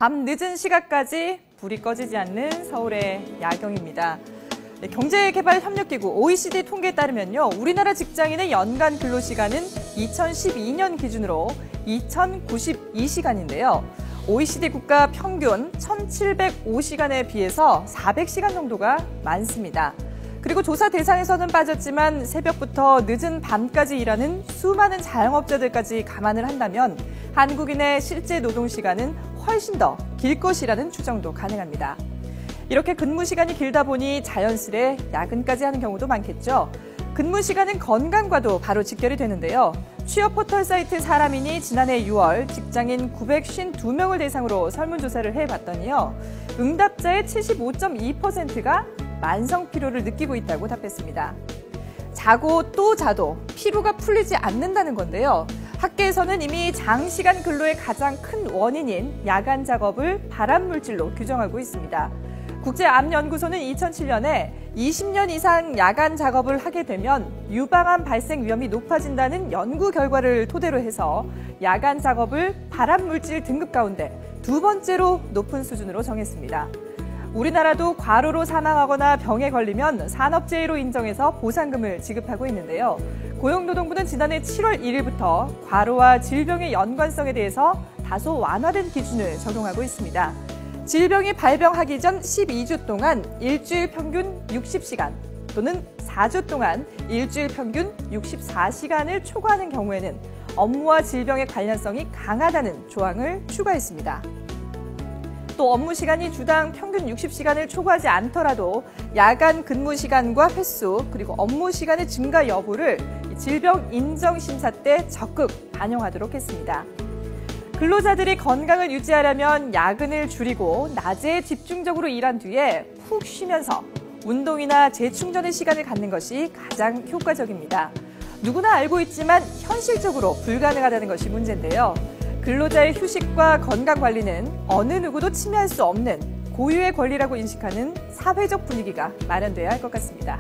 밤 늦은 시각까지 불이 꺼지지 않는 서울의 야경입니다. 경제개발협력기구 OECD 통계에 따르면요, 우리나라 직장인의 연간 근로시간은 2012년 기준으로 2092시간인데요. OECD 국가 평균 1705시간에 비해서 400시간 정도가 많습니다. 그리고 조사 대상에서는 빠졌지만 새벽부터 늦은 밤까지 일하는 수많은 자영업자들까지 감안을 한다면 한국인의 실제 노동시간은 훨씬 더 길 것이라는 추정도 가능합니다. 이렇게 근무 시간이 길다 보니 자연스레 야근까지 하는 경우도 많겠죠. 근무 시간은 건강과도 바로 직결이 되는데요. 취업 포털 사이트 사람인이 지난해 6월 직장인 952명을 대상으로 설문조사를 해봤더니요, 응답자의 75.2%가 만성 피로를 느끼고 있다고 답했습니다. 자고 또 자도 피로가 풀리지 않는다는 건데요. 학계에서는 이미 장시간 근로의 가장 큰 원인인 야간 작업을 발암물질로 규정하고 있습니다. 국제암연구소는 2007년에 20년 이상 야간 작업을 하게 되면 유방암 발생 위험이 높아진다는 연구 결과를 토대로 해서 야간 작업을 발암물질 등급 가운데 두 번째로 높은 수준으로 정했습니다. 우리나라도 과로로 사망하거나 병에 걸리면 산업재해로 인정해서 보상금을 지급하고 있는데요. 고용노동부는 지난해 7월 1일부터 과로와 질병의 연관성에 대해서 다소 완화된 기준을 적용하고 있습니다. 질병이 발병하기 전 12주 동안 일주일 평균 60시간 또는 4주 동안 일주일 평균 64시간을 초과하는 경우에는 업무와 질병의 관련성이 강하다는 조항을 추가했습니다. 또 업무 시간이 주당 평균 60시간을 초과하지 않더라도 야간 근무 시간과 횟수 그리고 업무 시간의 증가 여부를 질병 인정 심사 때 적극 반영하도록 했습니다. 근로자들이 건강을 유지하려면 야근을 줄이고 낮에 집중적으로 일한 뒤에 푹 쉬면서 운동이나 재충전의 시간을 갖는 것이 가장 효과적입니다. 누구나 알고 있지만 현실적으로 불가능하다는 것이 문제인데요. 근로자의 휴식과 건강관리는 어느 누구도 침해할 수 없는 고유의 권리라고 인식하는 사회적 분위기가 마련돼야 할 것 같습니다.